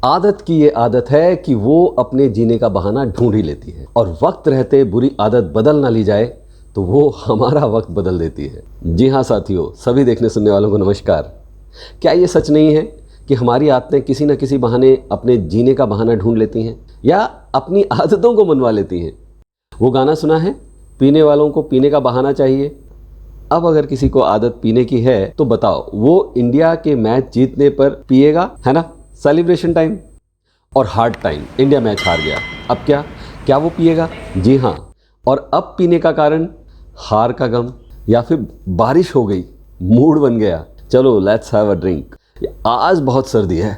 आदत की ये आदत है कि वो अपने जीने का बहाना ढूंढ ही लेती है और वक्त रहते बुरी आदत बदल ना ली जाए तो वो हमारा वक्त बदल देती है। जी हाँ साथियों, सभी देखने सुनने वालों को नमस्कार। क्या ये सच नहीं है कि हमारी आदतें किसी न किसी बहाने अपने जीने का बहाना ढूंढ लेती हैं या अपनी आदतों को मनवा लेती हैं? वो गाना सुना है, पीने वालों को पीने का बहाना चाहिए। अब अगर किसी को आदत पीने की है तो बताओ, वो इंडिया के मैच जीतने पर पिएगा, है ना? सेलिब्रेशन टाइम और हार्ड टाइम, इंडिया मैच हार गया, अब क्या वो पिएगा? जी हाँ। और अब पीने का कारण हार का गम या फिर बारिश हो गई, मूड बन गया, चलो लेट्स हैव अ ड्रिंक। आज बहुत सर्दी है,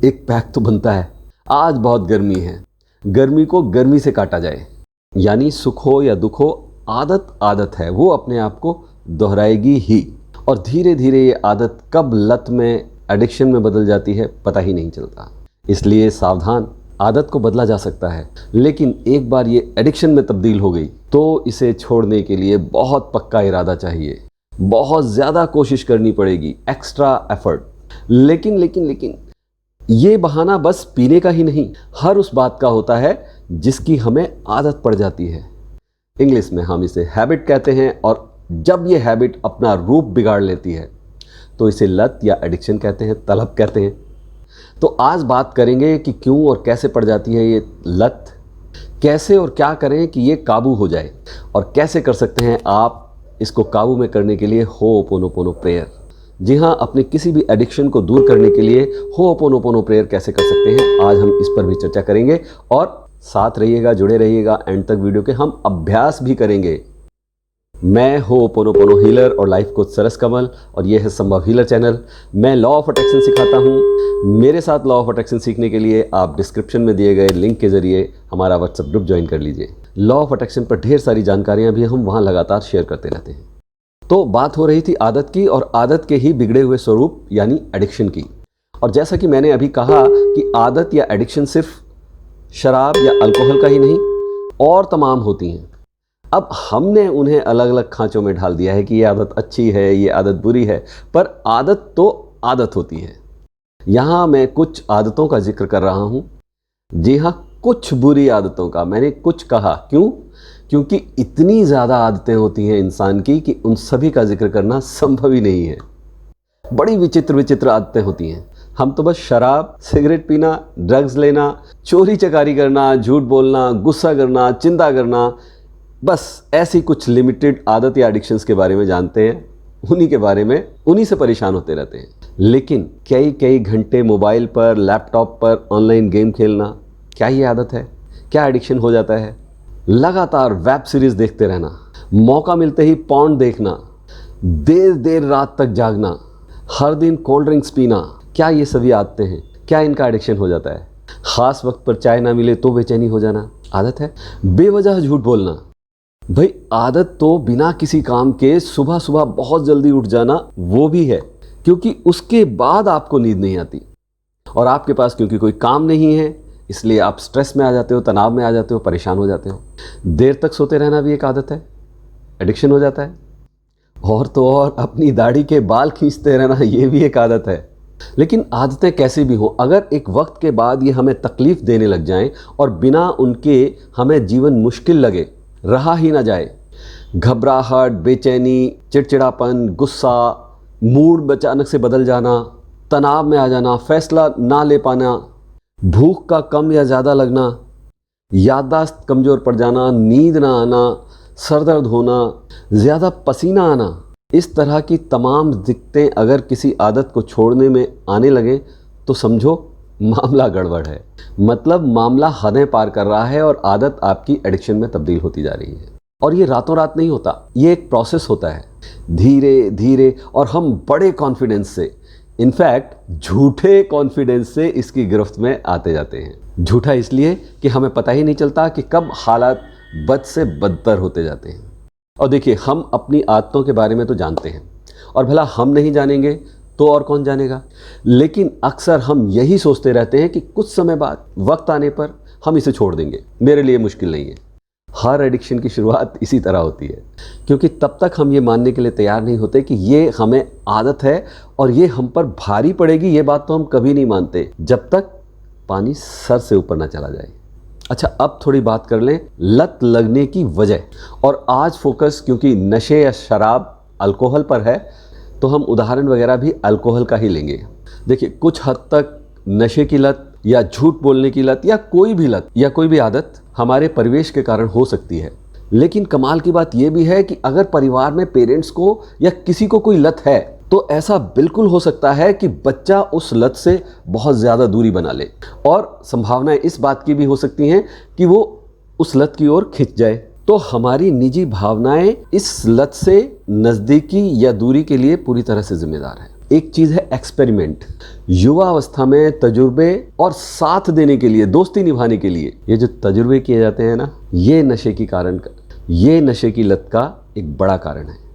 एक पैक तो बनता है। आज बहुत गर्मी है, गर्मी को गर्मी से काटा जाए। यानी सुख हो या दुख हो, आदत आदत है, वो अपने आप को दोहराएगी ही। और धीरे धीरे ये आदत कब लत में, एडिक्शन में बदल जाती है पता ही नहीं चलता। इसलिए सावधान, आदत को बदला जा सकता है, लेकिन एक बार ये एडिक्शन में तब्दील हो गई तो इसे छोड़ने के लिए बहुत पक्का इरादा चाहिए, बहुत ज़्यादा कोशिश करनी पड़ेगी, एक्स्ट्रा एफर्ट। लेकिन ये बहाना बस पीने का ही नहीं, हर उस बात का होता है जिसकी हमें आदत पड़ जाती है। इंग्लिश में हम इसे हैबिट कहते हैं, और जब ये हैबिट अपना रूप बिगाड़ लेती है तो इसे लत या एडिक्शन कहते हैं, तलब कहते हैं। तो आज बात करेंगे कि क्यों और कैसे पड़ जाती है ये लत, कैसे और क्या करें कि ये काबू हो जाए, और कैसे कर सकते हैं आप इसको काबू में करने के लिए होओपोनोपोनो प्रेयर। जी हाँ, अपने किसी भी एडिक्शन को दूर करने के लिए होओपोनोपोनो प्रेयर कैसे कर सकते हैं, आज हम इस पर भी चर्चा करेंगे। और साथ रहिएगा, जुड़े रहिएगा एंड तक वीडियो के, हम अभ्यास भी करेंगे। मैं होओपोनोपोनो हीलर और लाइफ कोच सरस कमल, और ये है संभव हीलर चैनल। मैं लॉ ऑफ अट्रैक्शन सिखाता हूँ। मेरे साथ लॉ ऑफ अट्रैक्शन सीखने के लिए आप डिस्क्रिप्शन में दिए गए लिंक के जरिए हमारा व्हाट्सएप ग्रुप ज्वाइन कर लीजिए। लॉ ऑफ अट्रैक्शन पर ढेर सारी जानकारियाँ भी हम वहाँ लगातार शेयर करते रहते हैं। तो बात हो रही थी आदत की, और आदत के ही बिगड़े हुए स्वरूप यानी एडिक्शन की। और जैसा कि मैंने अभी कहा कि आदत या एडिक्शन सिर्फ शराब या अल्कोहल का ही नहीं, और तमाम होती हैं। अब हमने उन्हें अलग अलग खांचों में ढाल दिया है कि ये आदत अच्छी है, ये आदत बुरी है, पर आदत तो आदत होती है। यहाँ मैं कुछ आदतों का जिक्र कर रहा हूँ। जी हाँ, कुछ बुरी आदतों का। मैंने कुछ कहा, क्यों? क्योंकि इतनी ज़्यादा आदतें होती हैं इंसान की कि उन सभी का जिक्र करना संभव ही नहीं है। बड़ी विचित्र विचित्र आदतें होती हैं। हम तो बस शराब, सिगरेट पीना, ड्रग्स लेना, चोरी चकारी करना, झूठ बोलना, गुस्सा करना, चिंता करना, बस ऐसी कुछ लिमिटेड आदत या एडिक्शंस के बारे में जानते हैं। उन्हीं के बारे में, उन्हीं से परेशान होते रहते हैं। लेकिन कई घंटे मोबाइल पर, लैपटॉप पर ऑनलाइन गेम खेलना, क्या ये आदत है? क्या एडिक्शन हो जाता है? लगातार वेब सीरीज देखते रहना, मौका मिलते ही पॉर्न देखना, देर देर रात तक जागना, हर दिन कोल्ड ड्रिंक्स पीना, क्या ये सभी आदतें हैं? क्या इनका एडिक्शन हो जाता है? खास वक्त पर चाय ना मिले तो बेचैनी हो जाना, आदत है? बेवजह झूठ बोलना, भाई आदत तो बिना किसी काम के सुबह सुबह बहुत जल्दी उठ जाना, वो भी है, क्योंकि उसके बाद आपको नींद नहीं आती, और आपके पास क्योंकि कोई काम नहीं है इसलिए आप स्ट्रेस में आ जाते हो, तनाव में आ जाते हो, परेशान हो जाते हो। देर तक सोते रहना भी एक आदत है, एडिक्शन हो जाता है। और तो और अपनी दाढ़ी के बाल खींचते रहना, ये भी एक आदत है। लेकिन आदतें कैसी भी हो, अगर एक वक्त के बाद ये हमें तकलीफ देने लग जाएं और बिना उनके हमें जीवन मुश्किल लगे, रहा ही ना जाए, घबराहट, बेचैनी, चिड़चिड़ापन, गुस्सा, मूड अचानक से बदल जाना, तनाव में आ जाना, फैसला ना ले पाना, भूख का कम या ज़्यादा लगना, याददाश्त कमज़ोर पड़ जाना, नींद ना आना, सर दर्द होना, ज़्यादा पसीना आना, इस तरह की तमाम दिक्कतें अगर किसी आदत को छोड़ने में आने लगें तो समझो मामला गड़बड़ है। मतलब मामला हदें पार कर रहा है और आदत आपकी एडिक्शन में तब्दील होती जा रही है। और ये रातों रात नहीं होता, ये एक प्रोसेस होता है, धीरे धीरे, और हम बड़े कॉन्फिडेंस से, इनफैक्ट झूठे कॉन्फिडेंस से इसकी गिरफ्त में आते जाते हैं। झूठा इसलिए कि हमें पता ही नहीं चलता कि कब हालात बद से बदतर होते जाते हैं। और देखिए, हम अपनी आदतों के बारे में तो जानते हैं, और भला हम नहीं जानेंगे तो और कौन जानेगा। लेकिन अक्सर हम यही सोचते रहते हैं कि कुछ समय बाद, वक्त आने पर हम इसे छोड़ देंगे, मेरे लिए मुश्किल नहीं है। हर एडिक्शन की शुरुआत इसी तरह होती है, क्योंकि तब तक हम ये मानने के लिए तैयार नहीं होते कि ये हमें आदत है और ये हम पर भारी पड़ेगी। ये बात तो हम कभी नहीं मानते जब तक पानी सर से ऊपर ना चला जाए। अच्छा, अब थोड़ी बात कर लें लत लगने की वजह। और आज फोकस क्योंकि नशे या शराब अल्कोहल पर है, तो हम उदाहरण वगैरह भी अल्कोहल का ही लेंगे। देखिए, कुछ हद तक नशे की लत या झूठ बोलने की लत या कोई भी लत या कोई भी आदत हमारे परिवेश के कारण हो सकती है। लेकिन कमाल की बात यह भी है कि अगर परिवार में पेरेंट्स को या किसी को कोई लत है, तो ऐसा बिल्कुल हो सकता है कि बच्चा उस लत से बहुत ज़्यादा दूरी बना ले, और संभावनाएं इस बात की भी हो सकती हैं कि वो उस लत की ओर खिंच जाए। तो हमारी निजी भावनाएं इस लत से नज़दीकी या दूरी के लिए पूरी तरह से जिम्मेदार है। एक चीज़ है एक्सपेरिमेंट। युवा अवस्था में तजुर्बे और साथ देने के लिए, दोस्ती निभाने के लिए ये जो तजुर्बे किए जाते हैं ना, ये नशे की लत का एक बड़ा कारण है।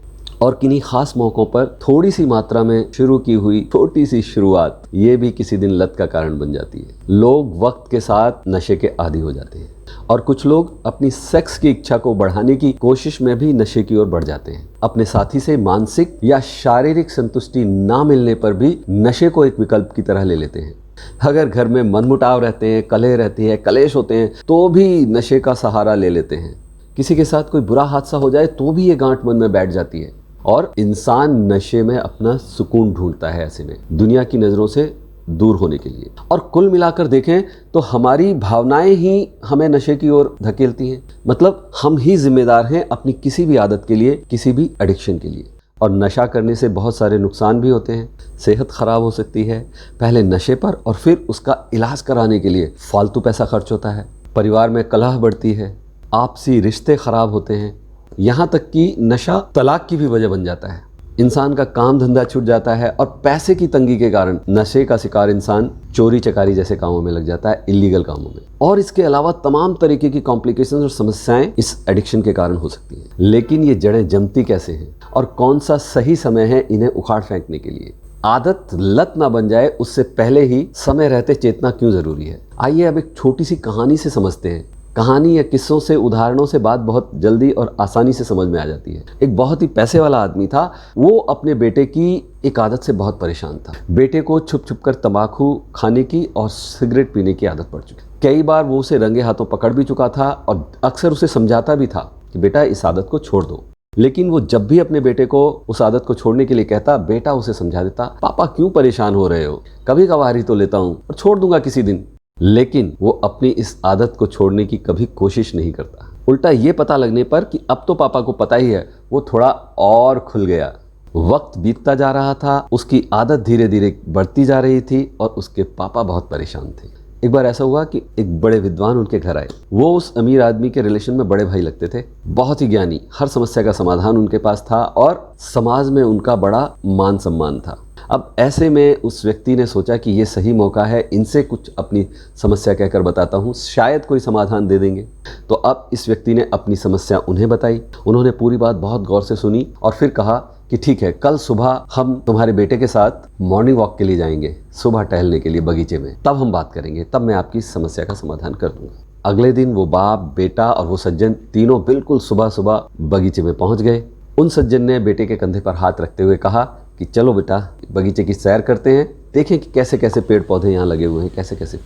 और किन्हीं खास मौक़ों पर थोड़ी सी मात्रा में शुरू की हुई छोटी सी शुरुआत ये भी किसी दिन लत का कारण बन जाती है। लोग वक्त के साथ नशे के आदी हो जाते हैं, और कुछ लोग अपनी सेक्स की इच्छा को बढ़ाने की कोशिश में भी नशे की ओर बढ़ जाते हैं। अपने साथी से मानसिक या शारीरिक संतुष्टि ना मिलने पर भी नशे को एक विकल्प की तरह ले लेते हैं। अगर घर में मनमुटाव रहते हैं, कलह रहती है, कलेश होते हैं, तो भी नशे का सहारा ले लेते हैं। किसी के साथ कोई बुरा हादसा हो जाए तो भी ये गांठ मन में बैठ जाती है, और इंसान नशे में अपना सुकून ढूंढता है, ऐसे में दुनिया की नज़रों से दूर होने के लिए। और कुल मिलाकर देखें तो हमारी भावनाएं ही हमें नशे की ओर धकेलती हैं। मतलब हम ही जिम्मेदार हैं अपनी किसी भी आदत के लिए, किसी भी एडिक्शन के लिए। और नशा करने से बहुत सारे नुकसान भी होते हैं। सेहत ख़राब हो सकती है, पहले नशे पर और फिर उसका इलाज कराने के लिए फालतू पैसा खर्च होता है। परिवार में कलह बढ़ती है, आपसी रिश्ते ख़राब होते हैं, यहाँ तक कि नशा तलाक की भी वजह बन जाता है। इंसान का काम धंधा छूट जाता है, और पैसे की तंगी के कारण नशे का शिकार इंसान चोरी चकारी जैसे कामों में लग जाता है, इलीगल कामों में। और इसके अलावा तमाम तरीके की कॉम्प्लिकेशंस और समस्याएं इस एडिक्शन के कारण हो सकती हैं। लेकिन ये जड़ें जमती कैसे हैं, और कौन सा सही समय है इन्हें उखाड़ फेंकने के लिए? आदत लत ना बन जाए उससे पहले ही समय रहते चेतना क्यों ज़रूरी है? आइए अब एक छोटी सी कहानी से समझते हैं। कहानी या किस्सों से, उदाहरणों से बात बहुत जल्दी और आसानी से समझ में आ जाती है। एक बहुत ही पैसे वाला आदमी था, वो अपने बेटे की एक आदत से बहुत परेशान था। बेटे को छुप छुप कर तंबाकू खाने की और सिगरेट पीने की आदत पड़ चुकी। कई बार वो उसे रंगे हाथों पकड़ भी चुका था, और अक्सर उसे समझाता भी था कि बेटा इस आदत को छोड़ दो। लेकिन वो जब भी अपने बेटे को उस आदत को छोड़ने के लिए कहता, बेटा उसे समझा देता, पापा क्यों परेशान हो रहे हो, कभी कभार ही तो लेता हूँ और छोड़ दूंगा किसी दिन। लेकिन वो अपनी इस आदत को छोड़ने की कभी कोशिश नहीं करता। उल्टा ये पता लगने पर कि अब तो पापा को पता ही है, वो थोड़ा और खुल गया। वक्त बीतता जा रहा था, उसकी आदत धीरे धीरे बढ़ती जा रही थी, और उसके पापा बहुत परेशान थे। एक बार ऐसा हुआ कि एक बड़े विद्वान उनके घर आए। वो उस अमीर आदमी के रिलेशन में बड़े भाई लगते थे, बहुत ही ज्ञानी, हर समस्या का समाधान उनके पास था, और समाज में उनका बड़ा मान सम्मान था। अब ऐसे में उस व्यक्ति ने सोचा कि ये सही मौका है, इनसे कुछ अपनी समस्या कहकर बताता हूँ, शायद कोई समाधान दे देंगे। तो अब इस व्यक्ति ने अपनी समस्या उन्हें बताई। उन्होंने पूरी बात बहुत गौर से सुनी, और फिर कहा कि ठीक है, कल सुबह हम तुम्हारे बेटे के साथ मॉर्निंग वॉक के लिए जाएंगे, सुबह टहलने के लिए बगीचे में, तब हम बात करेंगे, तब मैं आपकी समस्या का समाधान कर दूंगा। अगले दिन वो बाप, बेटा और वो सज्जन तीनों बिल्कुल सुबह सुबह बगीचे में पहुंच गए। उन सज्जन ने बेटे के कंधे पर हाथ रखते हुए कहा कि चलो बेटा, बगीचे की सैर करते हैं, देखें कि कैसे कैसे पेड़ पौधे यहाँ लगे हुए हैं, कैसे कैसे।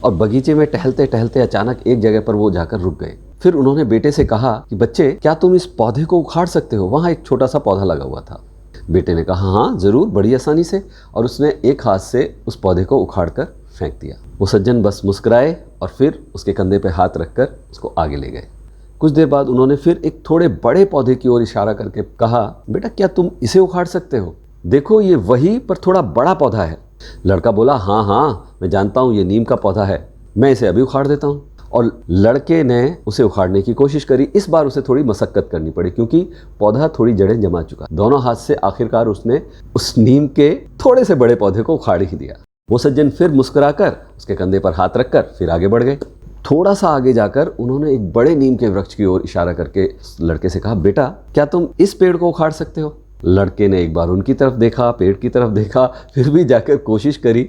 और बगीचे में टहलते टहलते अचानक एक जगह पर वो जाकर रुक गए। फिर उन्होंने बेटे से कहा कि बच्चे, क्या तुम इस पौधे को उखाड़ सकते हो? वहाँ एक छोटा सा पौधा लगा हुआ था। बेटे ने कहा हाँ ज़रूर, बड़ी आसानी से, और उसने एक हाथ से उस पौधे को उखाड़ कर फेंक दिया। वो सज्जन बस मुस्कुराए और फिर उसके कंधे पर हाथ रखकर उसको आगे ले गए। कुछ देर बाद उन्होंने फिर एक थोड़े बड़े पौधे की ओर इशारा करके कहा, बेटा क्या तुम इसे उखाड़ सकते हो? देखो ये वही पर थोड़ा बड़ा पौधा है। लड़का बोला हाँ हाँ मैं जानता हूँ, ये नीम का पौधा है, मैं इसे अभी उखाड़ देता हूँ। और लड़के ने उसे उखाड़ने की कोशिश करी। इस बार उसे थोड़ी मशक्कत करनी पड़ी, क्योंकि पौधा थोड़ी जड़ें जमा चुका। दोनों हाथ से आखिरकार उसने उस नीम के थोड़े से बड़े पौधे को उखाड़ ही दिया। वो सज्जन फिर मुस्कुराकर उसके कंधे पर हाथ रखकर फिर आगे बढ़ गए। थोड़ा सा आगे जाकर उन्होंने एक बड़े नीम के वृक्ष की ओर इशारा करके लड़के से कहा, बेटा क्या तुम इस पेड़ को उखाड़ सकते हो? लड़के ने एक बार उनकी तरफ देखा, पेड़ की तरफ देखा, फिर भी जाकर कोशिश करी,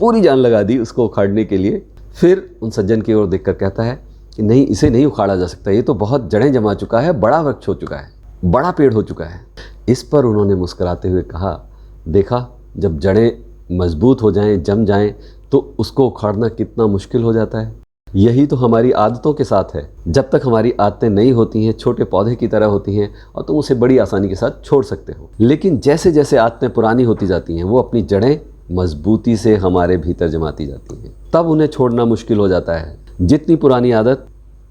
पूरी जान लगा दी उसको उखाड़ने के लिए। फिर उन सज्जन की ओर देखकर कहता है कि नहीं, इसे नहीं उखाड़ा जा सकता, ये तो बहुत जड़ें जमा चुका है, बड़ा वृक्ष हो चुका है, बड़ा पेड़ हो चुका है। इस पर उन्होंने मुस्कुराते हुए कहा, देखा, जब जड़ें मजबूत हो जाएं, जम जाएं, तो उसको उखाड़ना कितना मुश्किल हो जाता है। यही तो हमारी आदतों के साथ है। जब तक हमारी आदतें नई होती हैं, छोटे पौधे की तरह होती हैं और तुम उसे बड़ी आसानी के साथ छोड़ सकते हो। लेकिन जैसे जैसे आदतें पुरानी होती जाती हैं, वो अपनी जड़ें मजबूती से हमारे भीतर जमाती जाती हैं, तब उन्हें छोड़ना मुश्किल हो जाता है। जितनी पुरानी आदत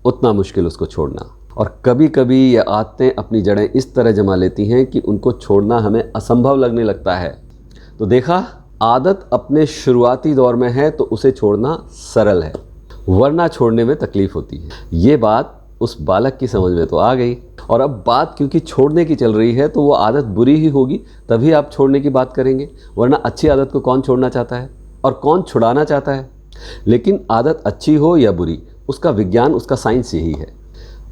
उतना मुश्किल उसको छोड़ना। और कभी कभी ये आदतें अपनी जड़ें इस तरह जमा लेती हैं कि उनको छोड़ना हमें असंभव लगने लगता है। तो देखा, आदत अपने शुरुआती दौर में है तो उसे छोड़ना सरल है, वरना छोड़ने में तकलीफ होती है। ये बात उस बालक की समझ में तो आ गई। और अब बात क्योंकि छोड़ने की चल रही है तो वो आदत बुरी ही होगी, तभी आप छोड़ने की बात करेंगे, वरना अच्छी आदत को कौन छोड़ना चाहता है और कौन छुड़ाना चाहता है। लेकिन आदत अच्छी हो या बुरी, उसका विज्ञान, उसका साइंस यही है,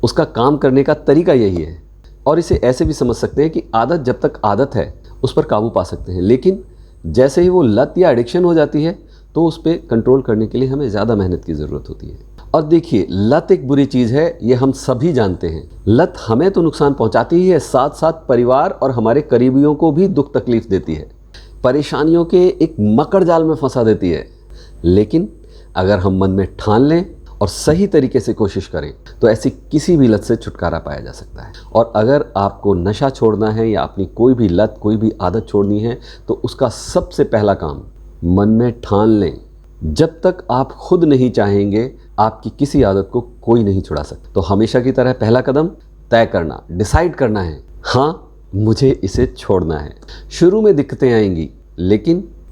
उसका काम करने का तरीका यही है। और इसे ऐसे भी समझ सकते हैं कि आदत जब तक आदत है उस पर काबू पा सकते हैं, लेकिन जैसे ही वो लत या एडिक्शन हो जाती है तो उस पर कंट्रोल करने के लिए हमें ज़्यादा मेहनत की ज़रूरत होती है। और देखिए, लत एक बुरी चीज़ है, ये हम सभी जानते हैं। लत हमें तो नुकसान पहुंचाती ही है, साथ साथ परिवार और हमारे करीबियों को भी दुख तकलीफ देती है, परेशानियों के एक मकड़ जाल में फंसा देती है। लेकिन अगर हम मन में ठान लें और सही तरीके से कोशिश करें तो ऐसी किसी भी लत से छुटकारा पाया जा सकता है। और अगर आपको नशा छोड़ना है या अपनी कोई भी लत, कोई भी आदत छोड़नी है, तो उसका सबसे पहला काम मन में ठान लें। जब तक आप खुद नहीं चाहेंगे, आपकी किसी आदत को कोई नहीं छुड़ा सकता। तो हमेशा की तरह पहला कदम तय करना, डिसाइड करना है, हाँ मुझे इसे छोड़ना है। शुरू में दिक्कतें आएंगी,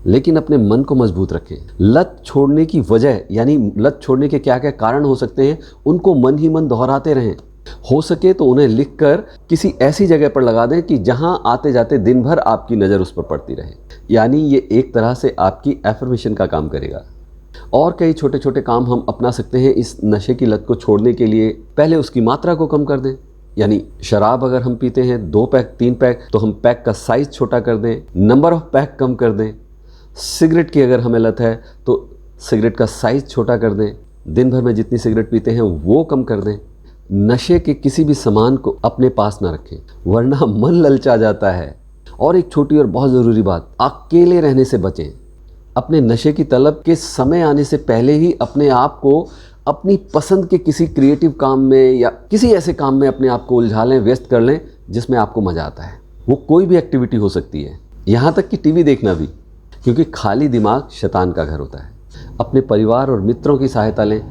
लेकिन अपने मन को मजबूत रखें। लत छोड़ने की वजह, यानी लत छोड़ने के क्या क्या कारण हो सकते हैं, उनको मन ही मन दोहराते रहें। हो सके तो उन्हें लिखकर किसी ऐसी जगह पर लगा दें कि जहां आते जाते दिन भर आपकी नज़र उस पर पड़ती रहे। यानी ये एक तरह से आपकी एफर्मेशन का काम करेगा। और कई छोटे छोटे काम हम अपना सकते हैं इस नशे की लत को छोड़ने के लिए। पहले उसकी मात्रा को कम कर दें, यानी शराब अगर हम पीते हैं 2 पैक 3 पैक, तो हम पैक का साइज़ छोटा कर दें, नंबर ऑफ पैक कम कर दें। सिगरेट की अगर हमें लत है तो सिगरेट का साइज़ छोटा कर दें, दिन भर में जितनी सिगरेट पीते हैं वो कम कर दें। नशे के किसी भी सामान को अपने पास ना रखें, वरना मन ललचा जाता है। और एक छोटी और बहुत ज़रूरी बात, अकेले रहने से बचें। अपने नशे की तलब के समय आने से पहले ही अपने आप को अपनी पसंद के किसी क्रिएटिव काम में या किसी ऐसे काम में अपने आप को उलझा लें, व्यस्त कर लें जिसमें आपको मज़ा आता है। वो कोई भी एक्टिविटी हो सकती है, यहाँ तक कि टीवी देखना भी, क्योंकि खाली दिमाग शैतान का घर होता है। अपने परिवार और मित्रों की सहायता लें।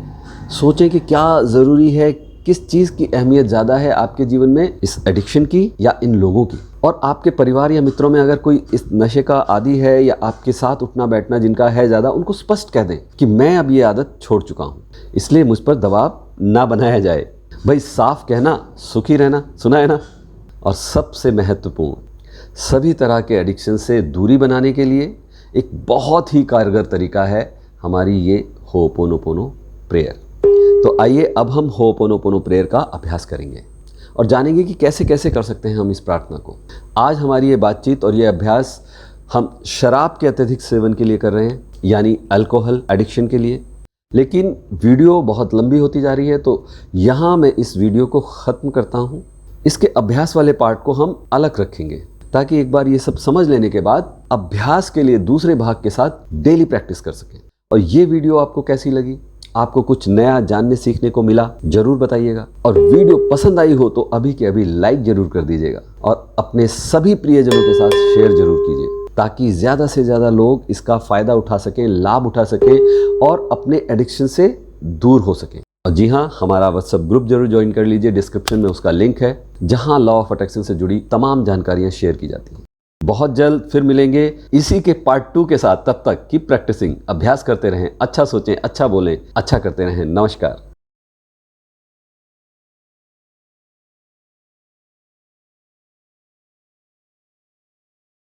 सोचें कि क्या ज़रूरी है, किस चीज़ की अहमियत ज़्यादा है आपके जीवन में, इस एडिक्शन की या इन लोगों की। और आपके परिवार या मित्रों में अगर कोई इस नशे का आदी है या आपके साथ उठना बैठना जिनका है ज़्यादा, उनको स्पष्ट कह दें कि मैं अब ये आदत छोड़ चुका हूँ, इसलिए मुझ पर दबाव ना बनाया जाए। भाई साफ कहना सुखी रहना, सुना है ना। और सबसे महत्वपूर्ण, सभी तरह के एडिक्शन से दूरी बनाने के लिए एक बहुत ही कारगर तरीका है हमारी ये होपोनोपोनो प्रेयर। तो आइए अब हम होपोनोपोनो प्रेयर का अभ्यास करेंगे और जानेंगे कि कैसे कैसे कर सकते हैं हम इस प्रार्थना को। आज हमारी ये बातचीत और ये अभ्यास हम शराब के अत्यधिक सेवन के लिए कर रहे हैं, यानी अल्कोहल एडिक्शन के लिए। लेकिन वीडियो बहुत लंबी होती जा रही है, तो यहाँ मैं इस वीडियो को ख़त्म करता हूँ। इसके अभ्यास वाले पार्ट को हम अलग रखेंगे, ताकि एक बार ये सब समझ लेने के बाद अभ्यास के लिए दूसरे भाग के साथ डेली प्रैक्टिस कर सकें। और ये वीडियो आपको कैसी लगी, आपको कुछ नया जानने सीखने को मिला, जरूर बताइएगा। और वीडियो पसंद आई हो तो अभी के अभी लाइक जरूर कर दीजिएगा और अपने सभी प्रियजनों के साथ शेयर जरूर कीजिए, ताकि ज़्यादा से ज़्यादा लोग इसका फ़ायदा उठा सकें, लाभ उठा सकें और अपने एडिक्शन से दूर हो सकें। और जी हाँ, हमारा व्हाट्सएप ग्रुप जरूर ज्वाइन कर लीजिए, डिस्क्रिप्शन में उसका लिंक है, जहाँ लॉ ऑफ अट्रैक्शन से जुड़ी तमाम जानकारियाँ शेयर की जाती हैं। बहुत जल्द फिर मिलेंगे इसी के पार्ट 2 के साथ। तब तक कीप प्रैक्टिसिंग, अभ्यास करते रहें, अच्छा सोचें, अच्छा बोलें, अच्छा करते रहें। नमस्कार।